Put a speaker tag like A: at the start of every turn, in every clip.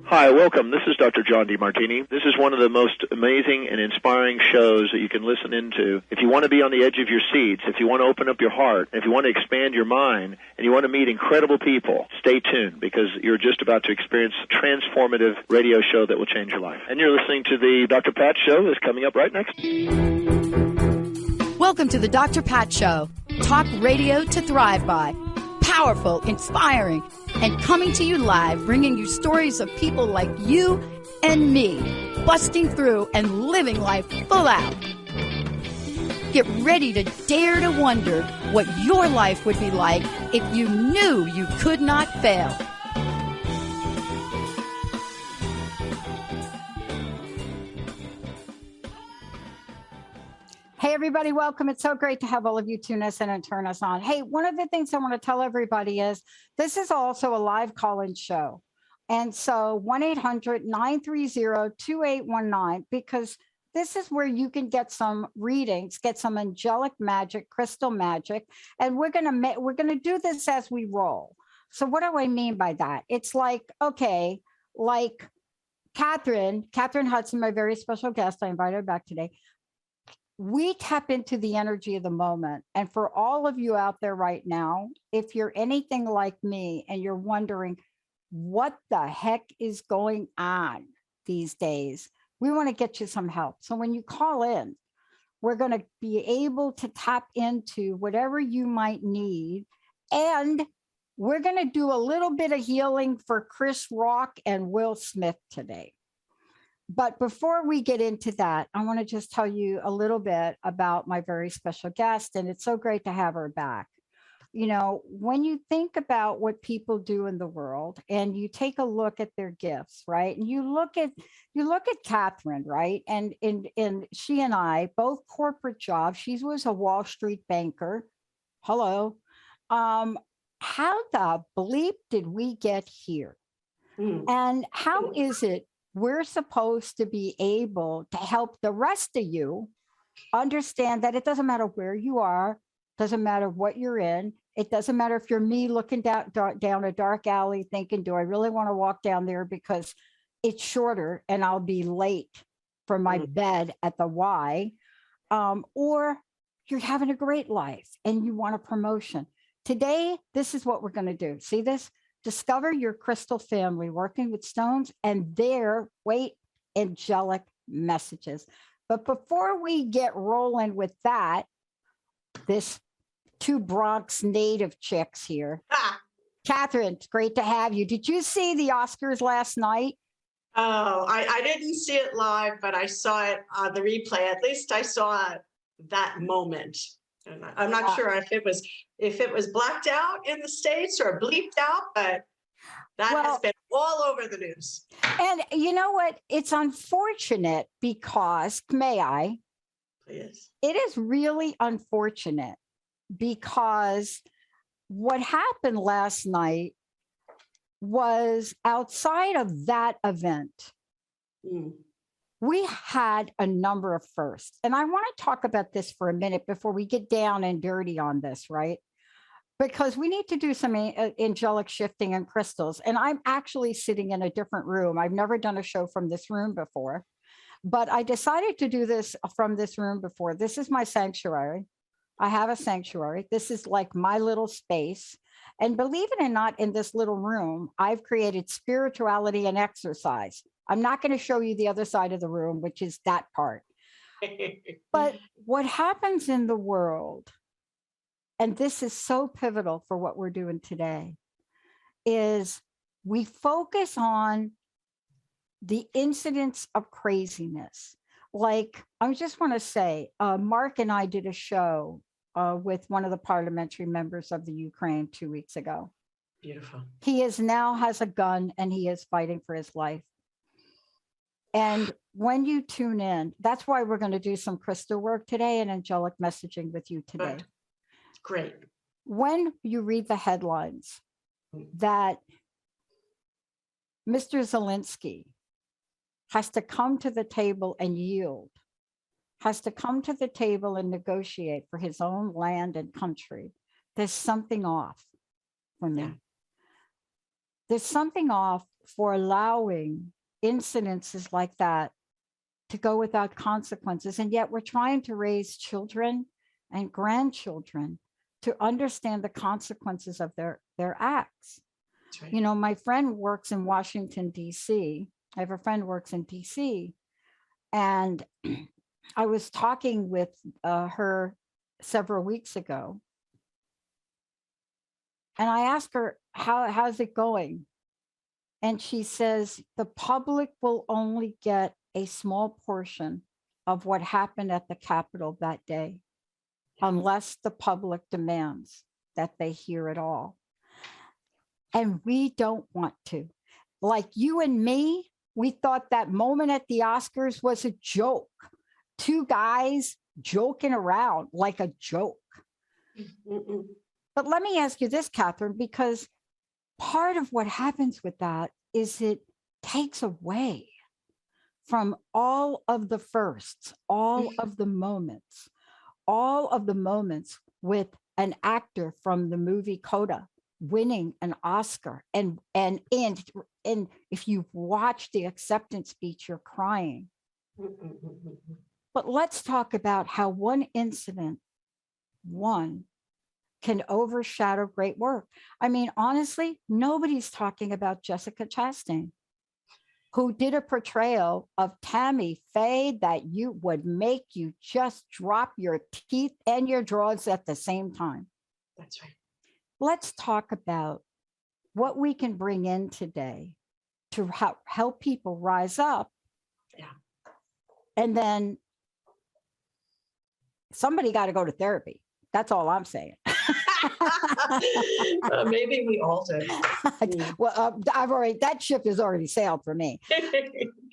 A: Hi, welcome. This is Dr. John DeMartini. This is one of the most amazing and inspiring shows that you can listen into. If you want to be on the edge of your seats, if you want to open up your heart, if you want to expand your mind, and you want to meet incredible people, stay tuned because you're just about to experience a transformative radio show that will change your life. And you're listening to the Dr. Pat Show that's coming up right next.
B: Welcome to the Dr. Pat Show. Talk radio to thrive by. Powerful, inspiring, and coming to you live, bringing you stories of people like you and me, busting through and living life full out. Get ready to dare to wonder what your life would be like if you knew you could not fail.
C: Hey, everybody, welcome. It's so great to have all of you tune us in and turn us on. Hey, one of the things I want to tell everybody is this is also a live call-in show. And so 1-800-930-2819, because this is where you can get some readings, get some angelic magic, crystal magic, and we're gonna do this as we roll. So what do I mean by that? It's like, okay, like Kathryn Hudson, my very special guest, I invited her back today. We tap into the energy of the moment. And for all of you out there right now, if you're anything like me and you're wondering what the heck is going on these days, we want to get you some help. So when you call in, we're going to be able to tap into whatever you might need. And we're going to do a little bit of healing for Chris Rock and Will Smith today. But before we get into that, I want to just tell you a little bit about my very special guest, and it's so great to have her back. You know, when you think about what people do in the world and you take a look at their gifts, right? And you look at Kathryn, right? And she and I, both corporate jobs. She was a Wall Street banker. Hello. How the bleep did we get here? And how is it we're supposed to be able to help the rest of you understand that it doesn't matter where you are, doesn't matter what you're in, it doesn't matter if you're me looking down a dark alley thinking, do I really want to walk down there because it's shorter and I'll be late for my bed at the Y, or you're having a great life and you want a promotion. Today, this is what we're going to do. See this? Discover your crystal family working with stones and their angelic messages. But before we get rolling with that, this two Bronx native chicks here. Kathryn, it's great to have you. Did you see the Oscars last night?
D: Oh, I didn't see it live, but I saw it on the replay. At least I saw that moment. And I'm not sure if it was blacked out in the States or bleeped out, but that has been all over the news.
C: And you know what? It's unfortunate because, may I?
D: Please.
C: It is really unfortunate because what happened last night was outside of that event. We had a number of firsts. And I want to talk about this for a minute before we get down and dirty on this, right? Because we need to do some angelic shifting and crystals. And I'm actually sitting in a different room. I've never done a show from this room before, but I decided to do this from this room before. This is my sanctuary. I have a sanctuary. This is like my little space. And believe it or not, in this little room, I've created spirituality and exercise. I'm not going to show you the other side of the room, which is that part. But what happens in the world, and this is so pivotal for what we're doing today, is we focus on the incidents of craziness. Like, I just want to say, Mark and I did a show with one of the parliamentary members of the Ukraine 2 weeks ago.
D: Beautiful.
C: He now has a gun and he is fighting for his life. And when you tune in, that's why we're going to do some crystal work today and angelic messaging with you today.
D: Great.
C: When you read the headlines that Mr. Zelensky has to come to the table and yield, has to come to the table and negotiate for his own land and country, there's something off for me.
D: Yeah.
C: There's something off for allowing incidences like that to go without consequences. And yet we're trying to raise children and grandchildren to understand the consequences of their acts.
D: Right.
C: You know, my friend works in Washington, D.C. I have a friend who works in D.C. And I was talking with her several weeks ago. And I asked her, how's it going? And she says, the public will only get a small portion of what happened at the Capitol that day, unless the public demands that they hear it all. And we don't want to. Like you and me, we thought that moment at the Oscars was a joke. Two guys joking around like a joke.
D: Mm-mm.
C: But let me ask you this, Kathryn, because part of what happens with that is it takes away from all of the firsts, all of the moments with an actor from the movie Coda winning an Oscar. And if you've watched the acceptance speech, you're crying. But let's talk about how one incident, can overshadow great work. I mean, honestly, nobody's talking about Jessica Chastain, who did a portrayal of Tammy Faye that you would make you just drop your teeth and your drawers at the same time.
D: That's right.
C: Let's talk about what we can bring in today to help people rise up.
D: Yeah.
C: And then somebody got to go to therapy. That's all I'm saying.
D: Maybe we all do.
C: Well, that ship has already sailed for me.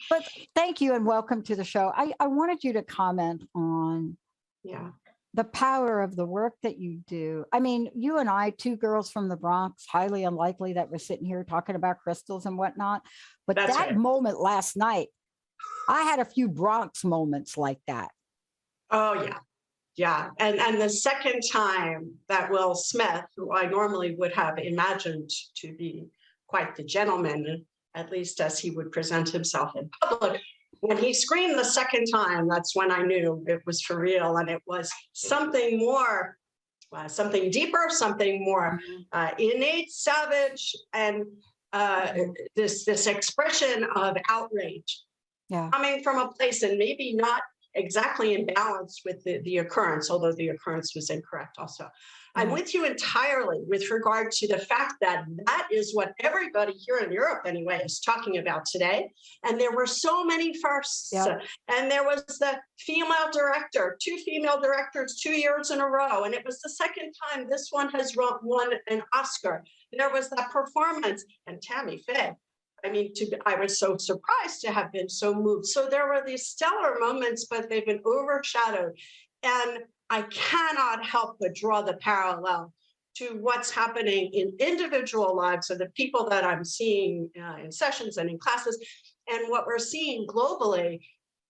C: But thank you and welcome to the show. I wanted you to comment on the power of the work that you do. I mean, you and I, two girls from the Bronx, highly unlikely that we're sitting here talking about crystals and whatnot. But
D: That's
C: that
D: right.
C: moment last night, I had a few Bronx moments like that.
D: Oh, yeah. Yeah. And the second time that Will Smith, who I normally would have imagined to be quite the gentleman, at least as he would present himself in public, when he screamed the second time, that's when I knew it was for real. And it was something more, something deeper, something more innate, savage, and this expression of outrage coming from a place and maybe not exactly in balance with the occurrence, although the occurrence was incorrect also. I'm with you entirely with regard to the fact that that is what everybody here in Europe anyway is talking about today. And there were so many firsts. And there was the female director, 2 female directors 2 years in a row. And it was the second time this one has won an Oscar. There was that performance, and Tammy Faye. I mean, I was so surprised to have been so moved. So there were these stellar moments, but they've been overshadowed. And I cannot help but draw the parallel to what's happening in individual lives of the people that I'm seeing in sessions and in classes, and what we're seeing globally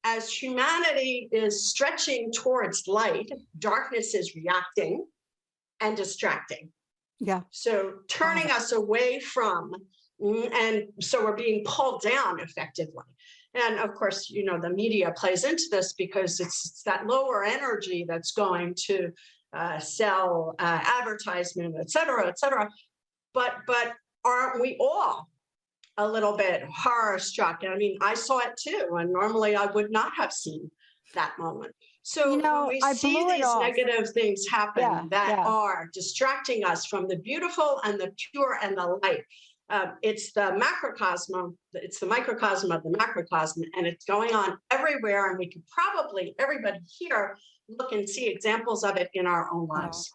D: as humanity is stretching towards light, darkness is reacting and distracting.
C: Yeah.
D: So turning us away from, and so we're being pulled down effectively. And of course, you know, the media plays into this because it's that lower energy that's going to sell advertisement, et cetera, et cetera. But aren't we all a little bit horror struck? I mean, I saw it too, and normally I would not have seen that moment. So
C: You know,
D: when we
C: I
D: see
C: blew it
D: these
C: off.
D: negative things happen that are distracting us from the beautiful and the pure and the light. It's the macrocosm, it's the microcosm of the macrocosm, and it's going on everywhere. And we could probably, everybody here, look and see examples of it in our own lives.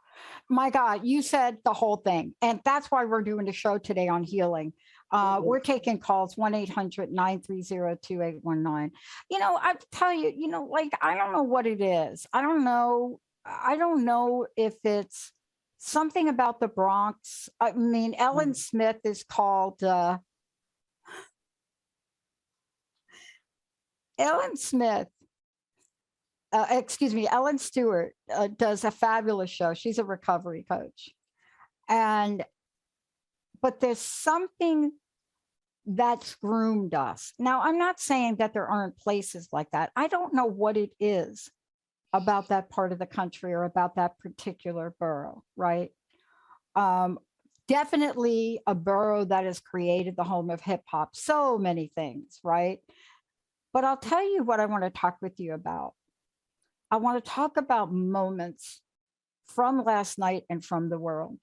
C: My God, you said the whole thing. And that's why we're doing the show today on healing. We're taking calls 1-800-930-2819. You know, I tell you, you know, like, I don't know what it is. I don't know if it's something about the Bronx. I mean, Ellen Smith is called Ellen Stewart does a fabulous show. She's a recovery coach. But there's something that's groomed us. Now, I'm not saying that there aren't places like that. I don't know what it is about that part of the country or about that particular borough, right? Definitely a borough that has created the home of hip hop, so many things, right? But I'll tell you what I want to talk with you about. I want to talk about moments from last night and from the world.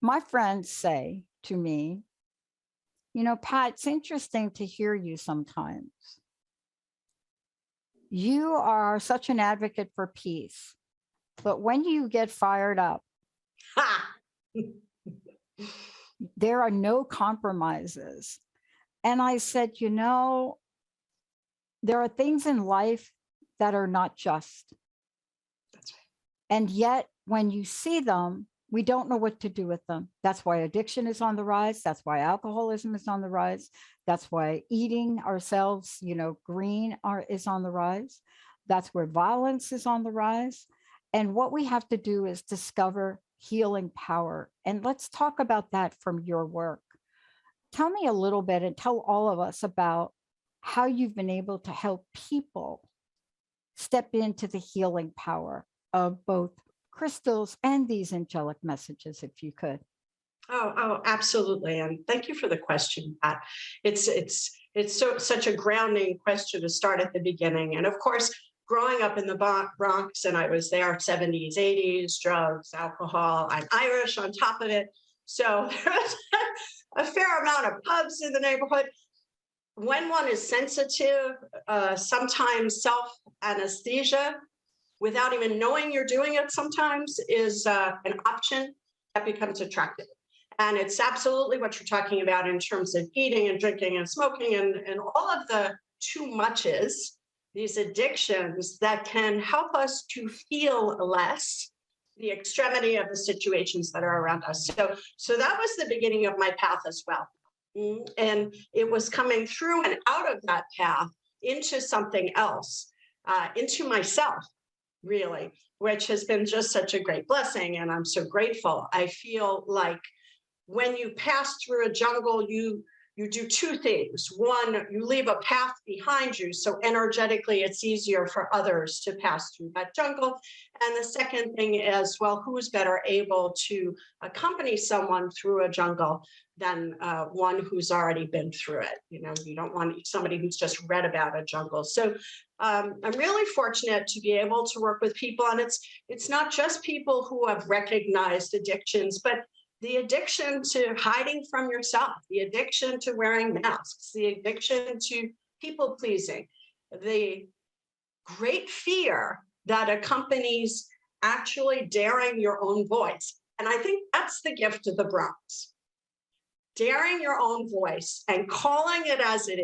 C: My friends say to me, you know, Pat, it's interesting to hear you sometimes. You are such an advocate for peace, but when you get fired up, there are no compromises. And I said, you know, there are things in life that are not just.
D: That's right.
C: And yet, when you see them, we don't know what to do with them. That's why addiction is on the rise. That's why alcoholism is on the rise. That's why eating ourselves, you know, green is on the rise. That's where violence is on the rise. And what we have to do is discover healing power. And let's talk about that from your work. Tell me a little bit and tell all of us about how you've been able to help people step into the healing power of both crystals and these angelic messages, if you could.
D: Oh, absolutely. And thank you for the question, Pat. It's such a grounding question to start at the beginning. And of course, growing up in the Bronx, and I was there 70s, 80s, drugs, alcohol. I'm Irish on top of it. So there's a fair amount of pubs in the neighborhood. When one is sensitive, sometimes self-anesthesia, without even knowing you're doing it sometimes, is an option that becomes attractive. And it's absolutely what you're talking about in terms of eating and drinking and smoking and all of the too muches, these addictions that can help us to feel less the extremity of the situations that are around us. So that was the beginning of my path as well. And it was coming through and out of that path into something else, into myself, really, which has been just such a great blessing. And I'm so grateful. I feel like when you pass through a jungle, you do two things. One, you leave a path behind you. So energetically, it's easier for others to pass through that jungle. And the second thing is, well, who's better able to accompany someone through a jungle than one who's already been through it? You know, you don't want somebody who's just read about a jungle. So I'm really fortunate to be able to work with people. And it's not just people who have recognized addictions, but the addiction to hiding from yourself, the addiction to wearing masks, the addiction to people pleasing, the great fear that accompanies actually daring your own voice. And I think that's the gift of the Bronx. Daring your own voice and calling it as it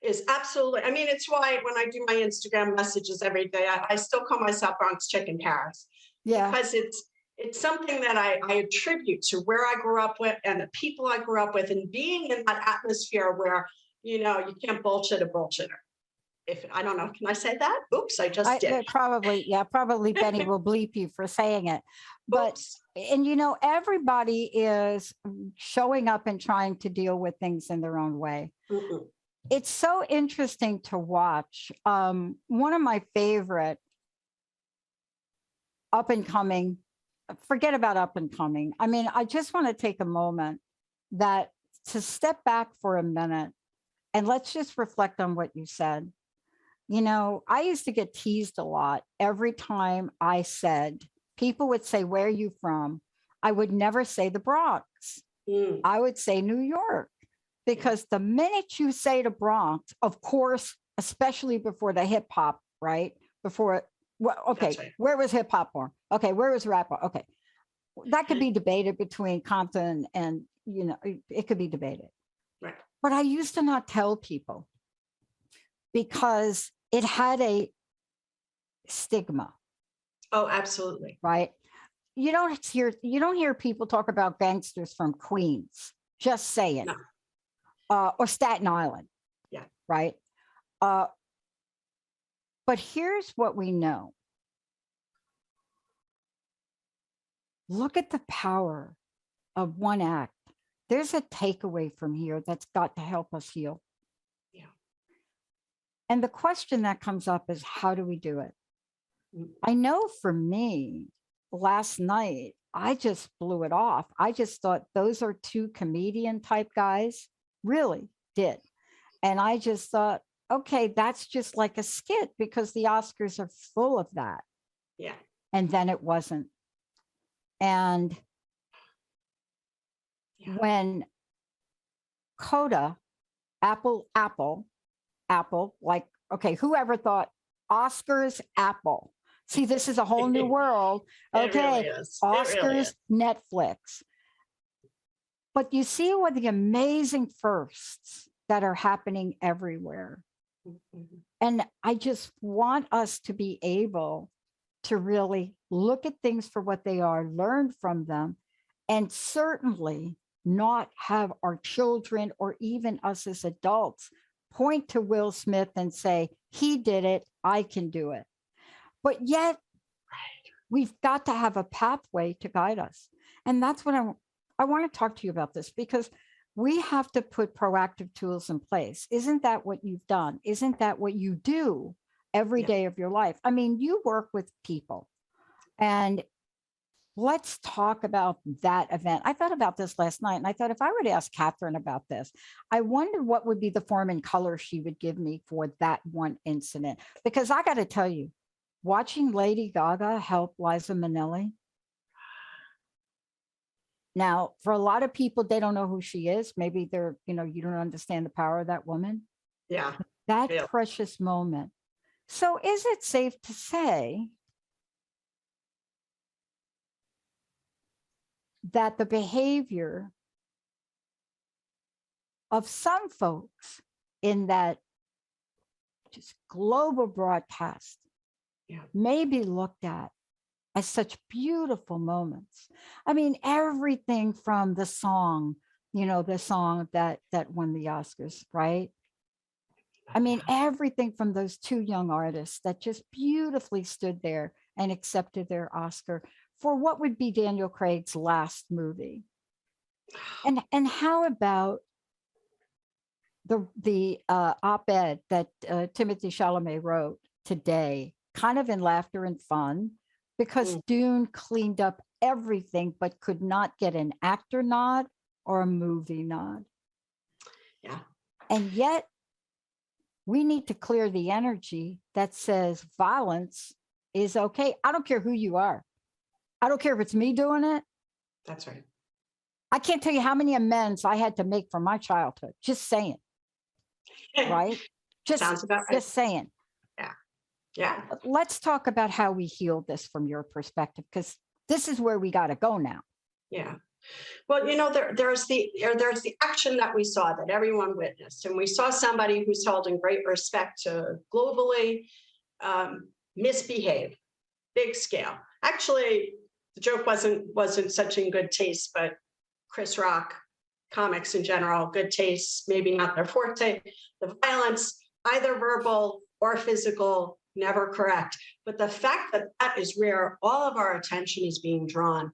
D: is absolutely, I mean, it's why when I do my Instagram messages every day, I still call myself Bronx Chicken Paris. Yeah. Because it's something that I attribute to where I grew up with and the people I grew up with, and being in that atmosphere where, you know, you can't bullshit a bullshitter. If I don't know, can I say that? Oops, I just did.
C: Probably Benny will bleep you for saying it. But, and you know, everybody is showing up and trying to deal with things in their own way. Mm-hmm. It's so interesting to watch. One of my favorite up and coming, forget about up and coming. I mean, I just want to take a moment to step back for a minute and let's just reflect on what you said. You know, I used to get teased a lot every time I said, people would say, where are you from? I would never say the Bronx. I would say New York, because the minute you say the Bronx, of course, especially before the hip hop, right? Before, well, okay, right. Where was hip hop born? Okay, where was rap born? Okay, that could be debated between Compton and, you know, it could be debated. Right. But I used to not tell people because it had a stigma.
D: Oh, absolutely.
C: Right. You don't hear people talk about gangsters from Queens, just saying. No. Or Staten Island.
D: Yeah.
C: Right. But here's what we know. Look at the power of one act. There's a takeaway from here that's got to help us heal.
D: Yeah.
C: And the question that comes up is, how do we do it?
D: Mm.
C: I know for me, last night, I just blew it off. I just thought those are two comedian type guys, really did. And I just thought, okay, that's just like a skit because the Oscars are full of that.
D: Yeah.
C: And then it wasn't. And when Coda, Apple, like, okay, whoever thought Oscars, Apple. See, this is a whole new world. Okay,
D: It really is.
C: Oscars,
D: It really is.
C: Netflix. But you see what the amazing firsts that are happening everywhere.
D: Mhm.
C: And I just want us to be able to really look at things for what they are, learn from them, and certainly not have our children or even us as adults point to Will Smith and say, he did it, I can do it. But yet, we've got to have a pathway to guide us. And that's what I want to talk to you about this, because we have to put proactive tools in place. Isn't that what you've done? Isn't that what you do every day of your life? I mean, you work with people, and let's talk about that event. I thought about this last night, and I thought if I were to ask Kathryn about this, I wonder what would be the form and color she would give me for that one incident. Because I got to tell you, watching Lady Gaga help Liza Minnelli. Now, for a lot of people, they don't know who she is. Maybe they're, you don't understand the power of that woman.
D: Yeah.
C: That
D: Yeah.
C: precious moment. So is it safe to say that the behavior of some folks in that just global broadcast may be looked at as such beautiful moments? I mean, everything from the song, the song that won the Oscars, right? I mean, everything from those two young artists that just beautifully stood there and accepted their Oscar for what would be Daniel Craig's last movie. And how about the op-ed that Timothée Chalamet wrote today, kind of in laughter and fun, because Dune cleaned up everything but could not get an actor nod or a movie nod.
D: Yeah.
C: And yet we need to clear the energy that says violence is okay. I don't care who you are. I don't care if it's me doing it.
D: That's right.
C: I can't tell you how many amends I had to make for my childhood. Just saying. Right?
D: Sounds about right.
C: Just saying.
D: Yeah.
C: Let's talk about how we heal this from your perspective, because this is where we got to go now.
D: Yeah. Well, there's the action that we saw that everyone witnessed, and we saw somebody who's held in great respect to globally misbehave, big scale. Actually, the joke wasn't such in good taste, but Chris Rock, comics in general, good taste, maybe not their forte. The violence, either verbal or physical, never correct. But the fact that that is where all of our attention is being drawn.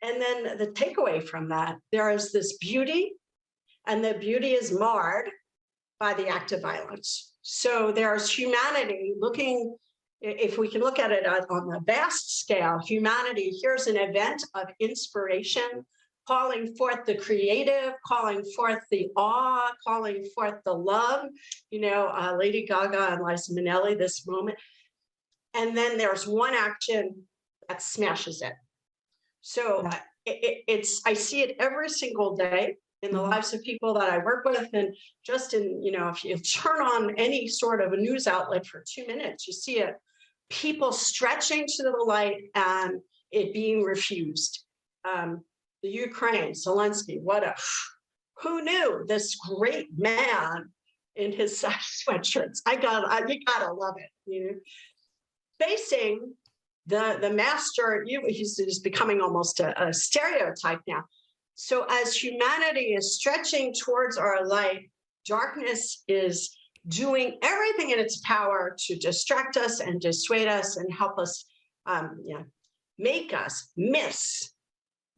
D: And then the takeaway from that, there is this beauty, and the beauty is marred by the act of violence. So there's humanity looking, if we can look at it on the vast scale, humanity, here's an event of inspiration, calling forth the creative, calling forth the awe, calling forth the love, Lady Gaga and Liza Minnelli, this moment. And then there's one action that smashes it. So I see it every single day in the lives of people that I work with. And just if you turn on any sort of a news outlet for 2 minutes, you see it, people stretching to the light and it being refused. The Ukraine, Zelensky, who knew this great man in his sweatshirts? You gotta love it, facing the master, he's becoming almost a stereotype now. So as humanity is stretching towards our light, darkness is doing everything in its power to distract us and dissuade us and help us, make us miss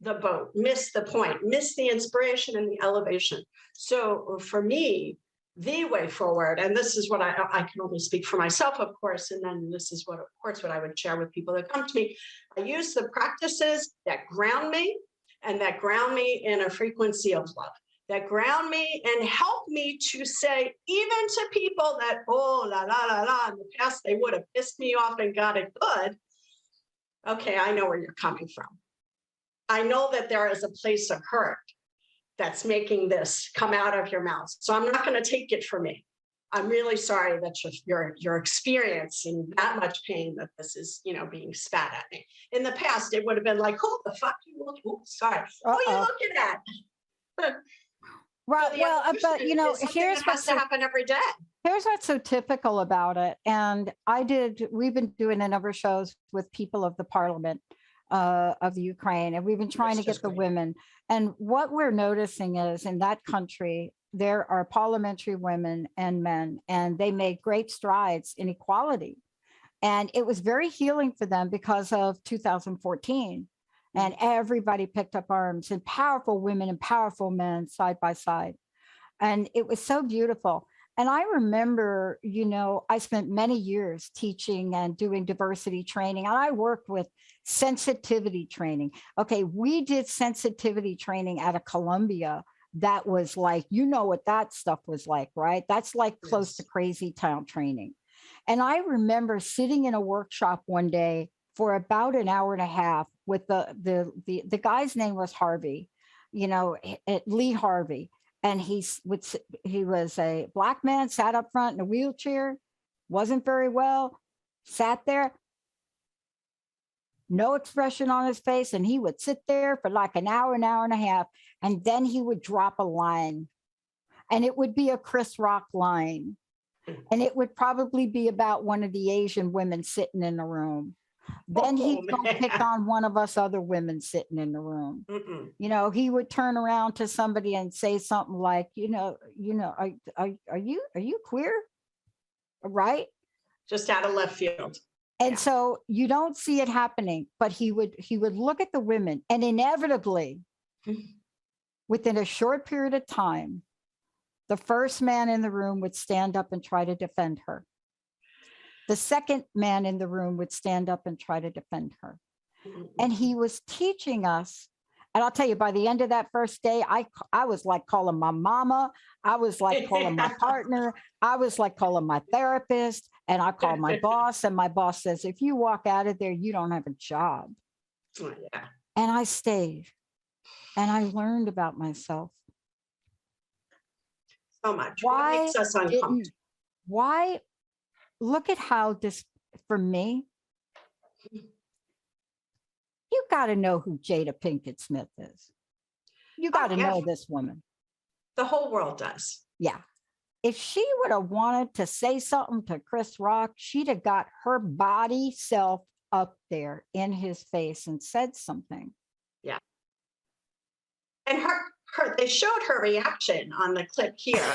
D: the boat, miss the point, miss the inspiration and the elevation. So for me, the way forward, and this is what I can only speak for myself, of course, and then this is what, of course, what I would share with people that come to me. I use the practices that ground me, and that ground me in a frequency of love, that ground me and help me to say, even to people that, oh, la, la, la, la, in the past, they would have pissed me off and got it good. Okay, I know where you're coming from. I know that there is a place of hurt that's making this come out of your mouth. So I'm not going to take it for me. I'm really sorry that you're experiencing that much pain, that this is, being spat at me. In the past, it would have been like, who the fuck you looking? Oh, sorry. Who are you looking at?
C: Right.
D: So
C: well, but here's
D: what has to happen every day.
C: Here's what's so typical about it. And we've been doing a number of shows with people of the parliament of Ukraine, and we've been trying to get the women. And what we're noticing is in that country, there are parliamentary women and men, and they made great strides in equality. And it was very healing for them because of 2014. And everybody picked up arms, and powerful women and powerful men side by side. And it was so beautiful. And I remember, I spent many years teaching and doing diversity training, and I worked with sensitivity training. Okay, we did sensitivity training at a Columbia that was like, what that stuff was like, right? That's like close to crazy town training. And I remember sitting in a workshop one day for about an hour and a half with the guy's name was Harvey, Lee Harvey. And he was a Black man, sat up front in a wheelchair, wasn't very well, sat there, no expression on his face. And he would sit there for like an hour and a half. And then he would drop a line, and it would be a Chris Rock line. And it would probably be about one of the Asian women sitting in the room. Then he'd go pick on one of us other women sitting in the room. He would turn around to somebody and say something like, are you queer? Right?
D: Just out of left field.
C: And so you don't see it happening, but he would look at the women, and inevitably, within a short period of time, the first man in the room would stand up and try to defend her. The second man in the room would stand up and try to defend her. And he was teaching us. And I'll tell you, by the end of that first day, I was like calling my mama. I was like calling my partner. I was like calling my therapist. And I called my boss. And my boss says, if you walk out of there, you don't have a job.
D: Oh, yeah.
C: And I stayed. And I learned about myself.
D: So much. What makes us uncomfortable?
C: Why? Look at how this, for me, you got to know who Jada Pinkett Smith is. You got to know this woman.
D: The whole world does.
C: Yeah. If she would have wanted to say something to Chris Rock, she'd have got her body self up there in his face and said something.
D: Yeah. And they showed her reaction on the clip here.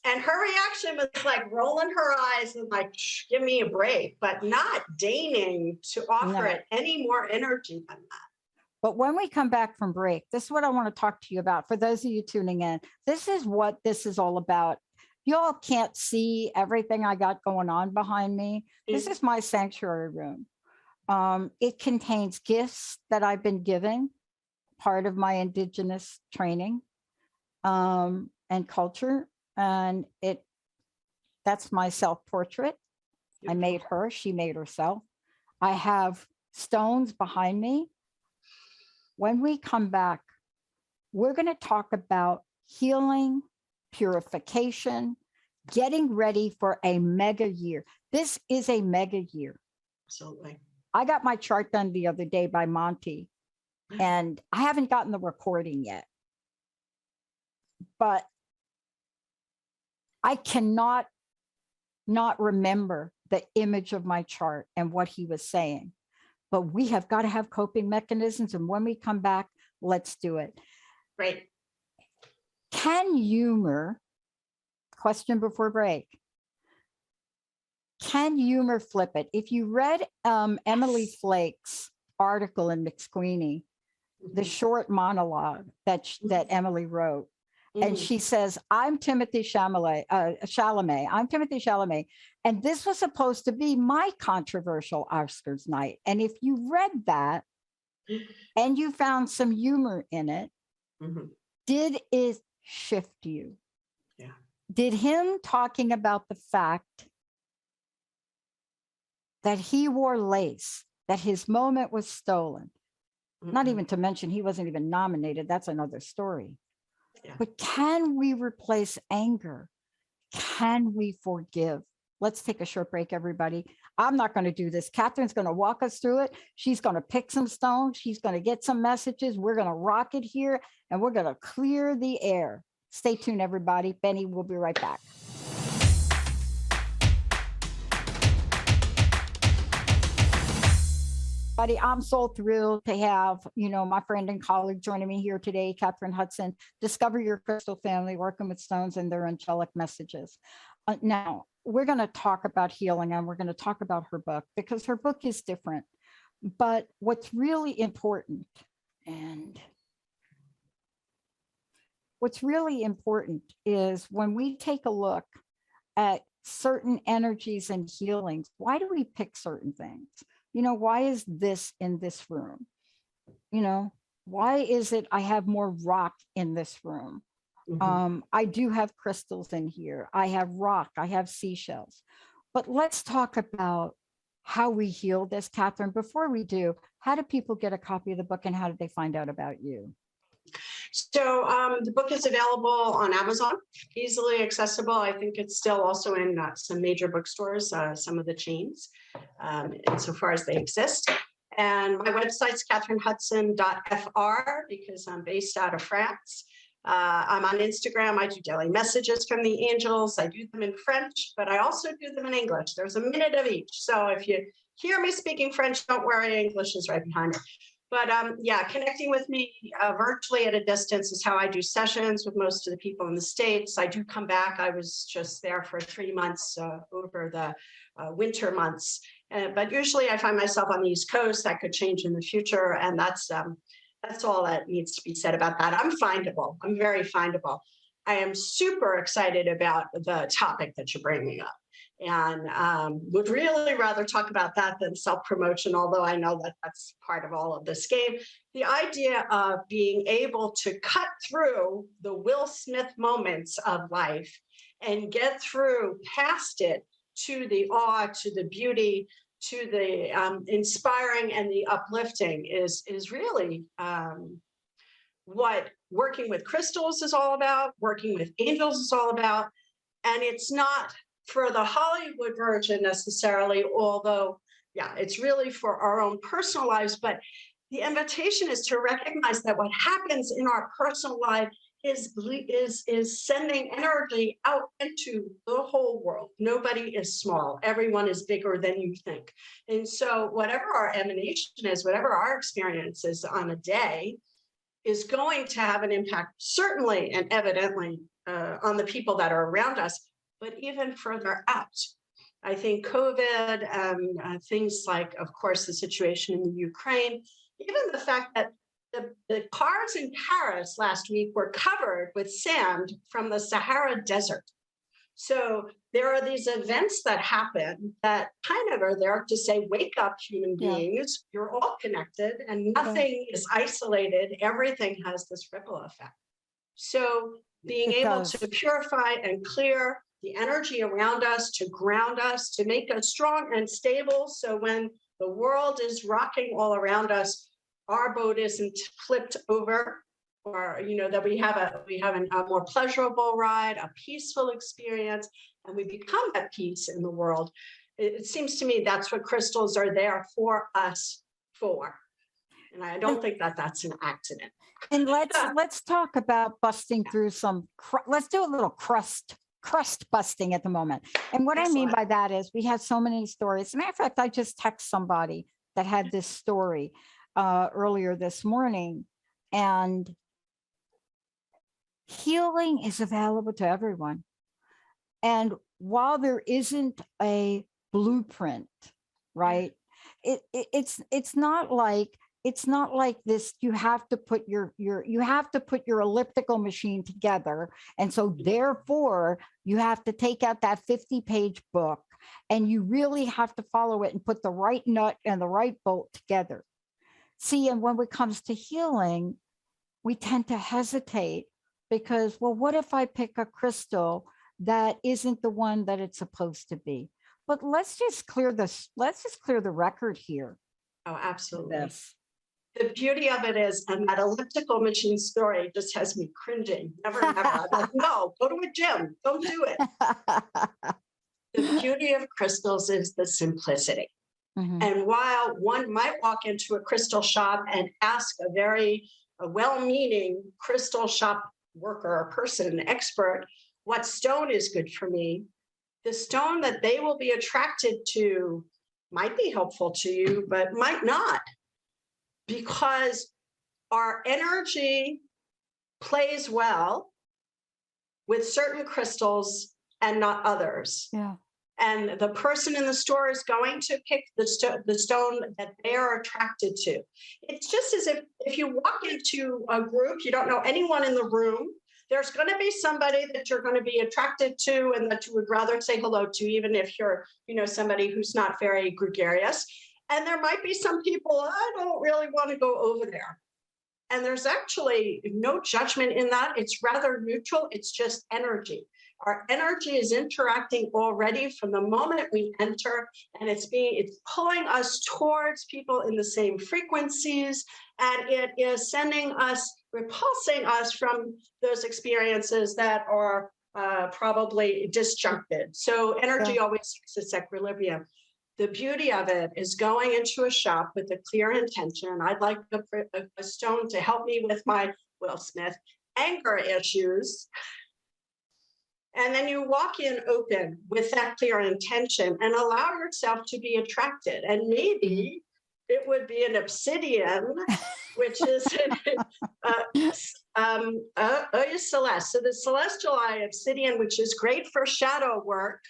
D: And her reaction was like rolling her eyes and like, give me a break, but not deigning to offer it any more energy than that.
C: But when we come back from break, this is what I want to talk to you about. For those of you tuning in, this is what this is all about. Y'all can't see everything I got going on behind me. This is my sanctuary room. It contains gifts that I've been given, part of my indigenous training and culture. And that's my self-portrait. I made her, she made herself. I have stones behind me. When we come back, we're going to talk about healing, purification, getting ready for a mega year. This is a mega year.
D: Absolutely.
C: I got my chart done the other day by Monty, and I haven't gotten the recording yet. But I cannot not remember the image of my chart and what he was saying. But we have got to have coping mechanisms. And when we come back, let's do it.
D: Right.
C: Can humor, question before break, can humor flip it? If you read Emily Flake's article in McSqueenie, the short monologue that Emily wrote. And she says, I'm Timothy Chalamet. I'm Timothy Chalamet. And this was supposed to be my controversial Oscars night. And if you read that and you found some humor in it, did it shift you?
D: Yeah.
C: Did him talking about the fact that he wore lace, that his moment was stolen, not even to mention he wasn't even nominated, that's another story.
D: Yeah.
C: But can we replace anger? Can we forgive? Let's take a short break, everybody. I'm not going to do this. Kathryn's going to walk us through it. She's going to pick some stones. She's going to get some messages. We're going to rock it here, and we're going to clear the air. Stay tuned, everybody. Benny will be right back. Buddy, I'm so thrilled to have, my friend and colleague joining me here today, Kathryn Hudson. Discover your crystal family, working with stones and their angelic messages. Now, we're going to talk about healing, and we're going to talk about her book, because her book is different. But what's really important, is when we take a look at certain energies and healings, why do we pick certain things? Why is this in this room? Why is it I have more rock in this room? I do have crystals in here. I have rock. I have seashells. But let's talk about how we heal this, Kathryn. Before we do, how do people get a copy of the book, and how did they find out about you?
D: So the book is available on Amazon, easily accessible. I think it's still also in some major bookstores, some of the chains, insofar as they exist. And my website's kathrynhudson.fr, because I'm based out of France. I'm on Instagram. I do daily messages from the angels. I do them in French, but I also do them in English. There's a minute of each. So if you hear me speaking French, don't worry, English is right behind it. But connecting with me virtually at a distance is how I do sessions with most of the people in the States. I do come back. I was just there for 3 months over the winter months. But usually I find myself on the East Coast. That could change in the future. And that's all that needs to be said about that. I'm findable. I'm very findable. I am super excited about the topic that you're bringing up, and would really rather talk about that than self-promotion, although I know that that's part of all of this game. The idea of being able to cut through the Will Smith moments of life and get through past it to the awe, to the beauty, to the inspiring and the uplifting is really what working with crystals is all about, working with angels is all about. And it's not for the Hollywood version necessarily, although, it's really for our own personal lives. But the invitation is to recognize that what happens in our personal life is sending energy out into the whole world. Nobody is small. Everyone is bigger than you think. And so whatever our emanation is, whatever our experience is on a day, is going to have an impact, certainly and evidently, on the people that are around us, but even further out. I think COVID and things like, of course, the situation in the Ukraine, even the fact that the cars in Paris last week were covered with sand from the Sahara Desert. So there are these events that happen that kind of are there to say, wake up, human beings, you're all connected and nothing is isolated. Everything has this ripple effect. So being able to purify and clear the energy around us, to ground us, to make us strong and stable. So when the world is rocking all around us, our boat isn't flipped over, or that we have a more pleasurable ride, a peaceful experience, and we become at peace in the world. It seems to me that's what crystals are there for us for, and I don't think that that's an accident.
C: And let's talk about busting through some. Let's do a little crust busting at the moment. And what I mean by that is we have so many stories. As a matter of fact, I just texted somebody that had this story earlier this morning, and healing is available to everyone. And while there isn't a blueprint, right? It's not like it's not like this. You have to put you have to put your elliptical machine together. And so therefore you have to take out that 50-page book and you really have to follow it and put the right nut and the right bolt together. See, and when it comes to healing, we tend to hesitate because, well, what if I pick a crystal that isn't the one that it's supposed to be? But let's just clear the record here.
D: Oh, absolutely.
C: This.
D: The beauty of it is, and that elliptical machine story just has me cringing. Never, never. I'm like, no, go to a gym. Don't do it. The beauty of crystals is the simplicity.
C: Mhm.
D: And while one might walk into a crystal shop and ask a well-meaning crystal shop worker or person, expert, what stone is good for me, the stone that they will be attracted to might be helpful to you, but might not. Because our energy plays well with certain crystals and not others.
C: Yeah.
D: And the person in the store is going to pick the stone that they are attracted to. It's just as if you walk into a group, you don't know anyone in the room, there's going to be somebody that you're going to be attracted to and that you would rather say hello to, even if you're, somebody who's not very gregarious. And there might be some people, I don't really want to go over there. And there's actually no judgment in that. It's rather neutral. It's just energy. Our energy is interacting already from the moment we enter, and it's pulling us towards people in the same frequencies, and it is repulsing us from those experiences that are probably disjuncted. So energy always seeks its equilibrium. The beauty of it is going into a shop with a clear intention. I'd like a stone to help me with my Will Smith anger issues. And then you walk in open with that clear intention and allow yourself to be attracted. And maybe it would be an obsidian, which is celeste. So the celestial eye obsidian, which is great for shadow work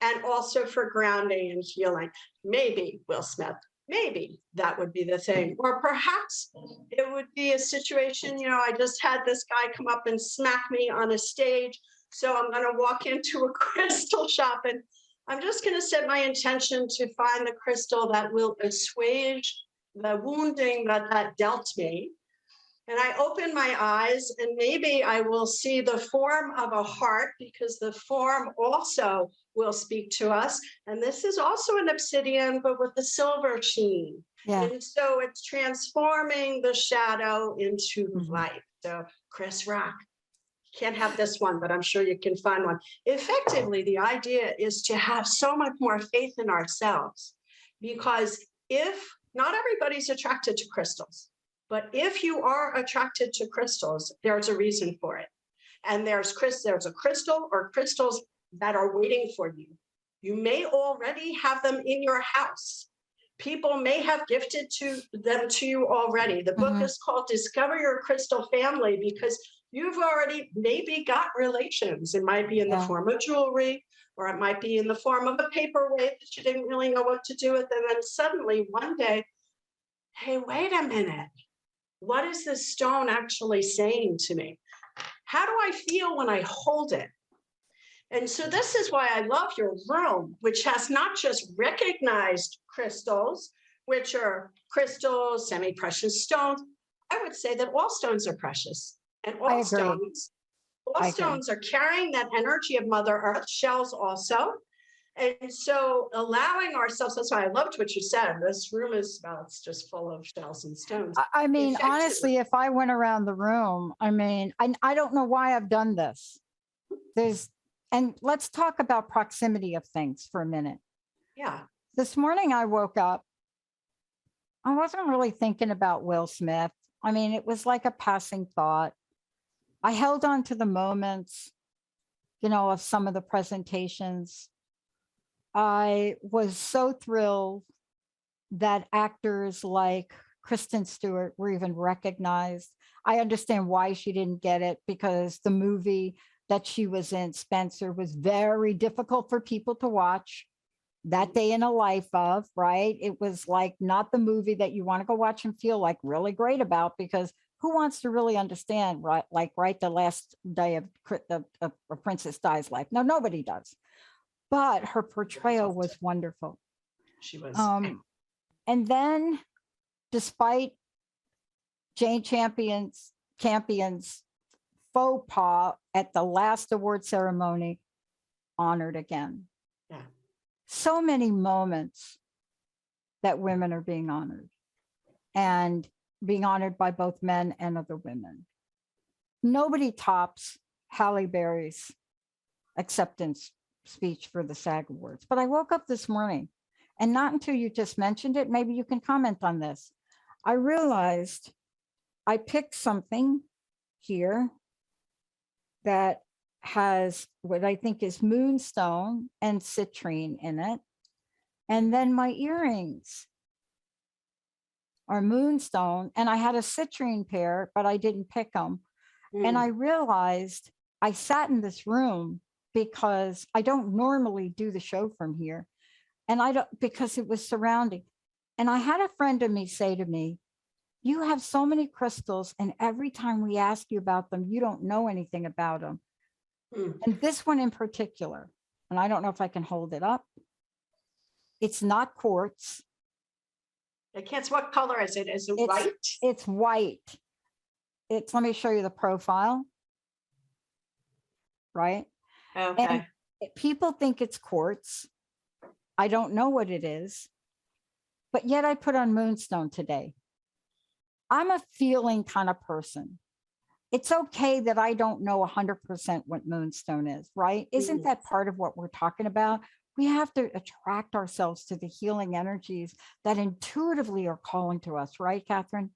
D: and also for grounding and healing. Maybe, Will Smith, maybe that would be the thing. Or perhaps it would be a situation, I just had this guy come up and smack me on a stage. So I'm going to walk into a crystal shop and I'm just going to set my intention to find the crystal that will assuage the wounding that dealt me. And I open my eyes and maybe I will see the form of a heart, because the form also will speak to us. And this is also an obsidian, but with a silver sheen.
C: Yeah.
D: And so it's transforming the shadow into light. So Chris Rock. Can't have this one, but I'm sure you can find one. Effectively, the idea is to have so much more faith in ourselves, because if not everybody's attracted to crystals, but if you are attracted to crystals, there's a reason for it. And there's a crystal or crystals that are waiting for you. You may already have them in your house. People may have gifted them to you already. The book is called Discover Your Crystal Family, because you've already maybe got relations. It might be in the form of jewelry, or it might be in the form of a paperweight that you didn't really know what to do with. And then suddenly one day, hey, wait a minute. What is this stone actually saying to me? How do I feel when I hold it? And so this is why I love your room, which has not just recognized crystals, which are crystals, semi-precious stones. I would say that all stones are precious. And all stones are carrying that energy of Mother Earth, shells also. And so allowing ourselves, that's why I loved what you said. This room it's just full of shells and stones.
C: I mean, honestly, if I went around the room, I don't know why I've done this. And let's talk about proximity of things for a minute.
D: Yeah.
C: This morning I woke up. I wasn't really thinking about Will Smith. It was like a passing thought. I held on to the moments, of some of the presentations. I was so thrilled that actors like Kristen Stewart were even recognized. I understand why she didn't get it, because the movie that she was in, Spencer, was very difficult for people to watch. That Day in a Life of, right? It was like not the movie that you want to go watch and feel like really great about, because who wants to really understand, right? Like, right, the last day of a Princess Di's life. No, nobody does. But her portrayal was wonderful.
D: She was.
C: And then, despite Jane Champion's faux pas at the last award ceremony, honored again.
D: Yeah.
C: So many moments that women are being honored, and being honored by both men and other women. Nobody tops Halle Berry's acceptance speech for the SAG Awards. But I woke up this morning, and not until you just mentioned it, maybe you can comment on this, I realized I picked something here that has what I think is moonstone and citrine in it. And then my earrings are moonstone, and I had a citrine pair, but I didn't pick them. And I realized I sat in this room because I don't normally do the show from here. And I don't, because it was surrounding. And I had a friend of me say to me, you have so many crystals, and every time we ask you about them, you don't know anything about them. And this one in particular, and I don't know if I can hold it up. It's not quartz.
D: I can't. What color is it? Is it white?
C: It's white. Let me show you the profile. Right.
D: Okay.
C: And people think it's quartz. I don't know what it is, but yet I put on moonstone today. I'm a feeling kind of person. It's okay that I don't know 100% what moonstone is, right? Isn't that part of what we're talking about? We have to attract ourselves to the healing energies that intuitively are calling to us, right, Kathryn?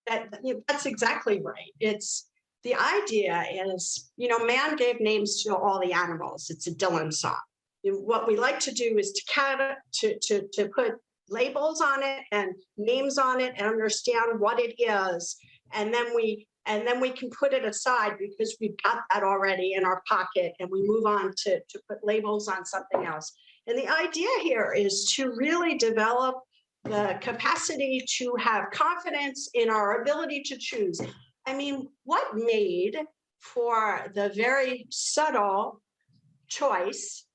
D: That's exactly right. It's the idea is, man gave names to all the animals. It's a Dylan song. What we like to do is to put labels on it and names on it and understand what it is, and then we can put it aside because we've got that already in our pocket, and we move on to put labels on something else. And the idea here is to really develop the capacity to have confidence in our ability to choose. I mean, what made for the very subtle choice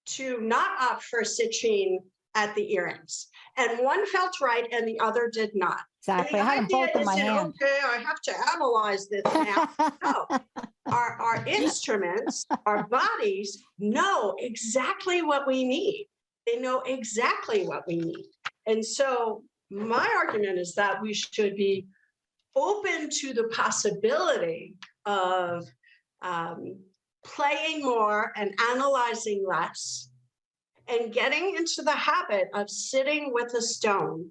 D: to not opt for citrine at the earrings? And one felt right and the other did not.
C: Exactly. I had them both in my hand.
D: Okay, I have to analyze this now. No, our instruments, our bodies know exactly what we need. They know exactly what we need. And so my argument is that we should be open to the possibility of playing more and analyzing less, and getting into the habit of sitting with a stone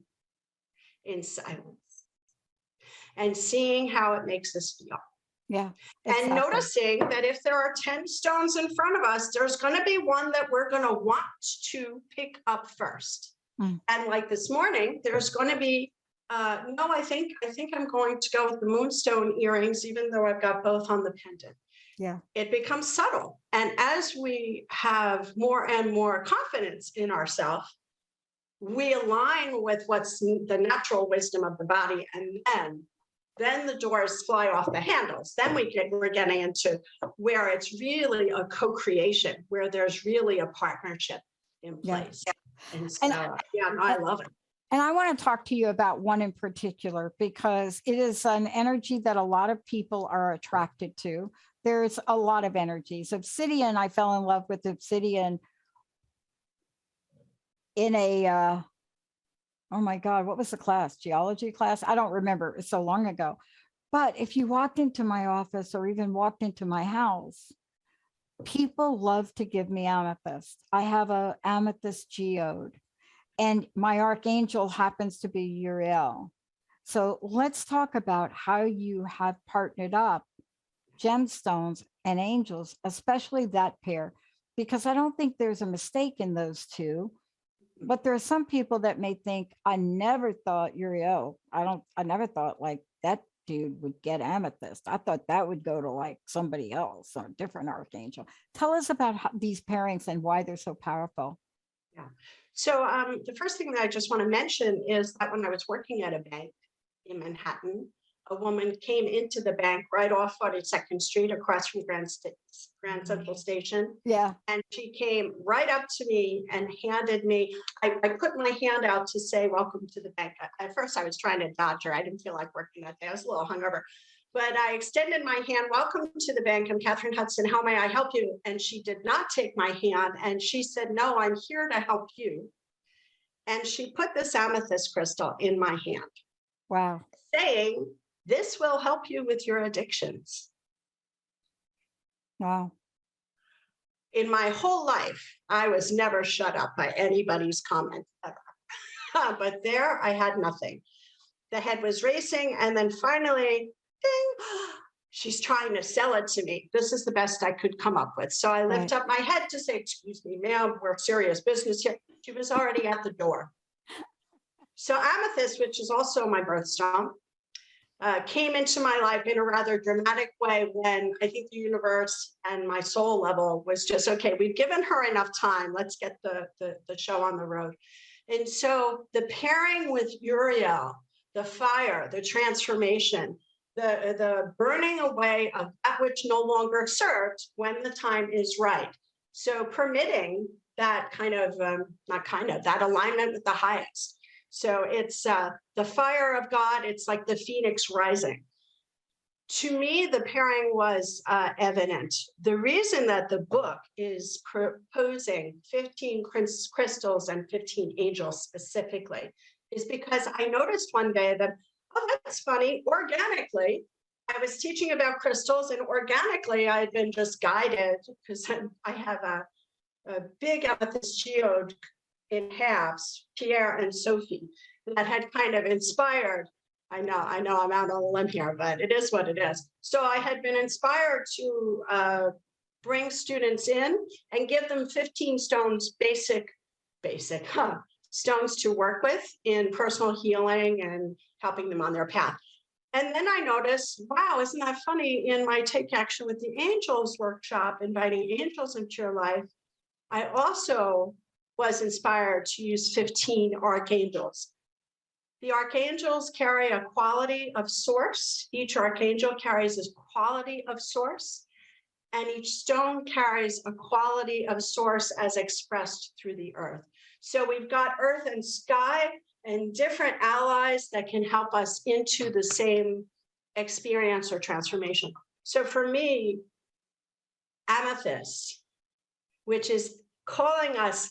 D: in silence and seeing how it makes us feel.
C: Yeah.
D: Exactly. And noticing that if there are 10 stones in front of us, there's going to be one that we're going to want to pick up first. And like this morning, there's going to be, no, I think I'm going to go with the moonstone earrings, even though I've got both on the pendant.
C: Yeah.
D: It becomes subtle. And as we have more and more confidence in ourselves, we align with what's the natural wisdom of the body. And then the doors fly off the handles. Then we're getting into where it's really a co-creation, where there's really a partnership in place. Yeah. And so, I love it.
C: And I want to talk to you about one in particular, because it is an energy that a lot of people are attracted to. There's a lot of energies. Obsidian, I fell in love with obsidian in a, oh my God, what was the class? Geology class? I don't remember. It's so long ago. But if you walked into my office or even walked into my house, people love to give me amethyst. I have a amethyst geode, and my archangel happens to be Uriel. So let's talk about how you have partnered up gemstones and angels, especially that pair, because I don't think there's a mistake in those two. But there are some people that may think, I never thought Uriel, I never thought like that dude would get amethyst. I thought that would go to like somebody else or a different archangel. Tell us about these pairings and why they're so powerful.
D: So the first thing that I just want to mention is that when I was working at a bank in Manhattan, a woman came into the bank right off 42nd Street across from Grand Central Station.
C: Yeah.
D: And she came right up to me and handed me, I put my hand out to say, welcome to the bank. At first I was trying to dodge her. I didn't feel like working that day. I was a little hungover. But I extended my hand, welcome to the bank. I'm Kathryn Hudson. How may I help you? And she did not take my hand. And she said, no, I'm here to help you. And she put this amethyst crystal in my hand.
C: Wow.
D: Saying, this will help you with your addictions.
C: Wow.
D: In my whole life, I was never shut up by anybody's comment ever. But there I had nothing. The head was racing. And then finally, ding, she's trying to sell it to me. This is the best I could come up with. So I lift up my head to say, excuse me, ma'am, we're serious business here. She was already at the door. So amethyst, which is also my birthstone, came into my life in a rather dramatic way when I think the universe and my soul level was just, okay, we've given her enough time. Let's get the show on the road. And so the pairing with Uriel, the fire, the transformation, the burning away of that which no longer serves when the time is right. So permitting that kind of, that alignment with the highest. So it's the fire of God. It's like the phoenix rising. To me, the pairing was evident. The reason that the book is proposing 15 crystals and 15 angels specifically is because I noticed one day that, oh, that's funny, organically, I was teaching about crystals and organically I had been just guided because I have a big amethyst geode in halves, Pierre and Sophie, that had kind of inspired. I know I'm out on a limb here, but it is what it is. So I had been inspired to bring students in and give them 15 stones, basic stones to work with in personal healing and helping them on their path. And then I noticed, wow, isn't that funny? In my Take Action with the Angels workshop, inviting angels into your life, I also was inspired to use 15 archangels. The archangels carry a quality of source. Each archangel carries a quality of source, and each stone carries a quality of source as expressed through the earth. So we've got earth and sky and different allies that can help us into the same experience or transformation. So for me, amethyst, which is calling us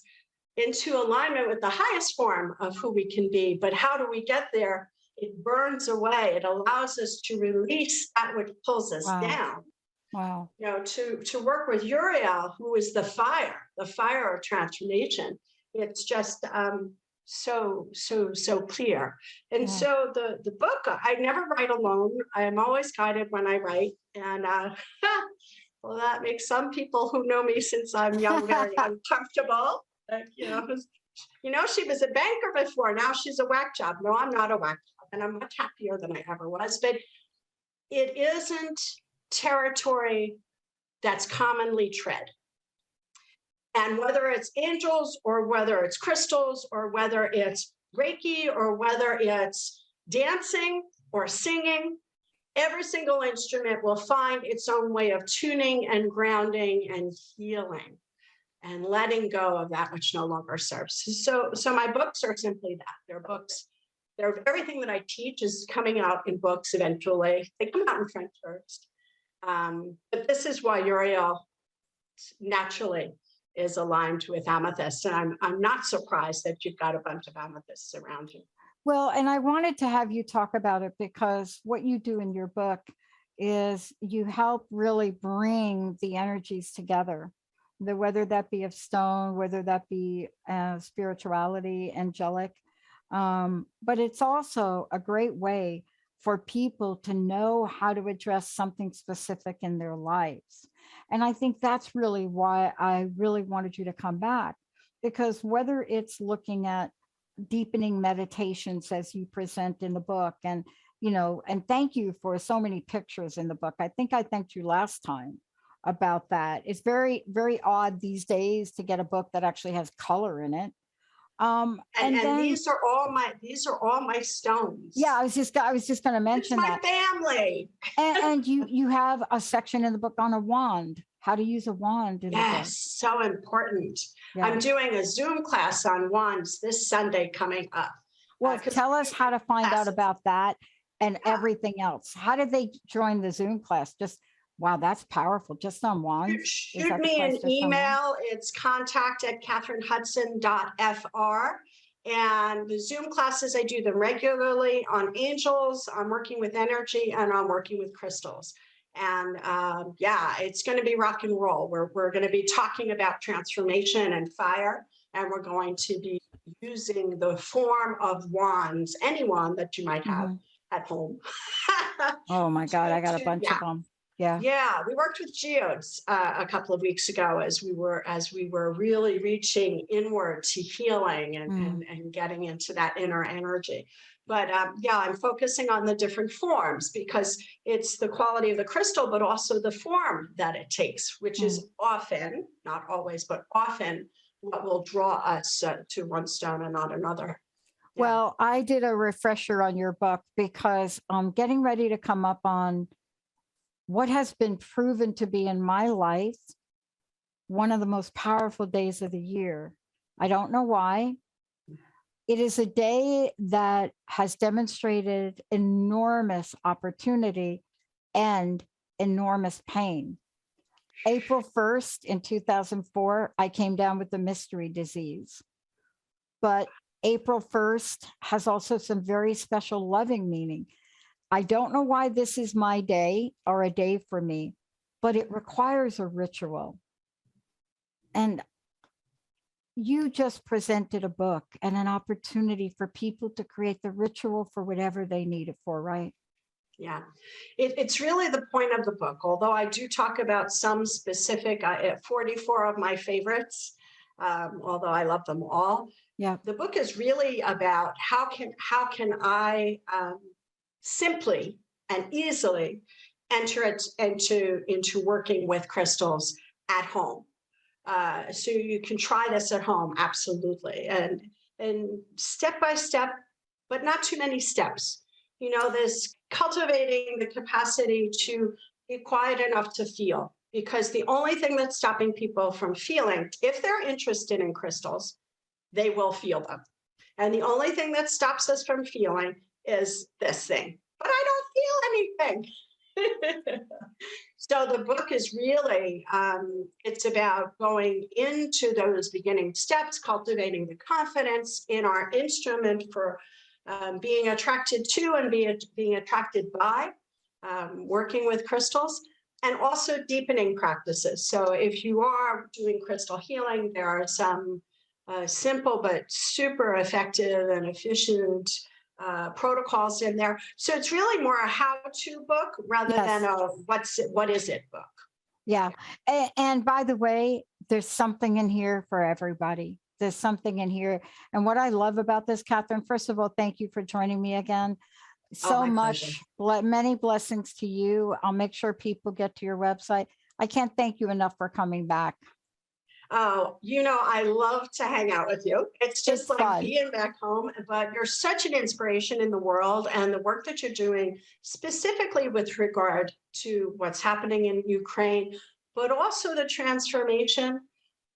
D: into alignment with the highest form of who we can be. But how do we get there? It burns away. It allows us to release that which pulls us down.
C: Wow.
D: You know, to work with Uriel, who is the fire of transformation. It's just so clear. And so the book, I never write alone. I am always guided when I write. And well, that makes some people who know me since I'm young very uncomfortable. She was a banker before. Now she's a whack job. No, I'm not a whack job. And I'm much happier than I ever was. But it isn't territory that's commonly tread. And whether it's angels or whether it's crystals or whether it's Reiki or whether it's dancing or singing, every single instrument will find its own way of tuning and grounding and healing and letting go of that which no longer serves. So my books are simply that. They're books. Everything that I teach is coming out in books eventually. They come out in French first. But this is why Uriel naturally is aligned with amethyst. And I'm not surprised that you've got a bunch of amethysts around you.
C: Well, and I wanted to have you talk about it because what you do in your book is you help really bring the energies together, whether that be of stone, whether that be spirituality, angelic. But it's also a great way for people to know how to address something specific in their lives. And I think that's really why I really wanted you to come back, because whether it's looking at deepening meditations as you present in the book, and and thank you for so many pictures in the book. I think I thanked you last time about that. It's very, very odd these days to get a book that actually has color in it.
D: And
C: then,
D: these are all my stones.
C: yeah, I was just going to mention
D: it's my
C: that.
D: family.
C: and you have a section in the book on a wand, how to use a wand in the book.
D: Yes, so important.
C: Yeah.
D: I'm doing a Zoom class on wands this Sunday coming up.
C: Well, tell us how to find out about that and everything else. How did they join the Zoom class? Just, wow, that's powerful. Just on wands.
D: Shoot me an email. It's contact@KathrynHudson.fr. And the Zoom classes, I do them regularly on angels. I'm working with energy and I'm working with crystals. And it's going to be rock and roll. We're going to be talking about transformation and fire. And we're going to be using the form of wands, any wand that you might have at home.
C: Oh my God, I got a bunch of them. Yeah.
D: Yeah, we worked with geodes a couple of weeks ago as we were really reaching inward to healing and getting into that inner energy. But I'm focusing on the different forms because it's the quality of the crystal, but also the form that it takes, which is often, not always, but often what will draw us to one stone and not another. Yeah.
C: Well, I did a refresher on your book because I'm getting ready to come up on what has been proven to be in my life one of the most powerful days of the year. I don't know why. It is a day that has demonstrated enormous opportunity and enormous pain. April 1st in 2004, I came down with the mystery disease. But April 1st has also some very special loving meaning. I don't know why this is my day or a day for me, but it requires a ritual. And you just presented a book and an opportunity for people to create the ritual for whatever they need it for, right?
D: Yeah, it's really the point of the book, although I do talk about some specific 44 of my favorites, although I love them all.
C: Yeah.
D: The book is really about how can I simply and easily enter it into working with crystals at home. So you can try this at home, absolutely. And step by step, but not too many steps. You know, this cultivating the capacity to be quiet enough to feel, because the only thing that's stopping people from feeling, if they're interested in crystals, they will feel them. And the only thing that stops us from feeling is this thing, but I don't feel anything. So the book is really, it's about going into those beginning steps, cultivating the confidence in our instrument for being attracted to and being attracted by, working with crystals, and also deepening practices. So if you are doing crystal healing, there are some simple but super effective and efficient protocols in there. So it's really more a how-to book rather than a what is it book.
C: Yeah. And by the way, there's something in here for everybody. There's something in here. And what I love about this, Kathryn, first of all, thank you for joining me again. So much, many blessings to you. I'll make sure people get to your website. I can't thank you enough for coming back.
D: Oh, you know, I love to hang out with you. It's just like fun. Being back home, but you're such an inspiration in the world, and the work that you're doing specifically with regard to what's happening in Ukraine, but also the transformation,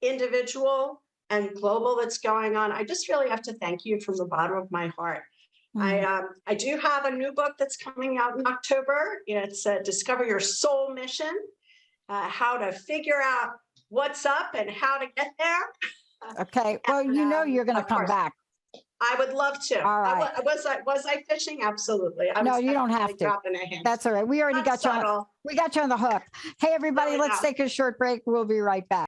D: individual and global, that's going on. I just really have to thank you from the bottom of my heart. I do have a new book that's coming out in October. It's Discover Your Soul Mission, how to figure out what's up and how to get there.
C: Okay. Well, you know you're going to come back.
D: I would love to.
C: All right.
D: Was I fishing? Absolutely.
C: No, you don't have to. That's all right. We already got you on. We got you on the hook. Hey, everybody, let's take a short break. We'll be right back.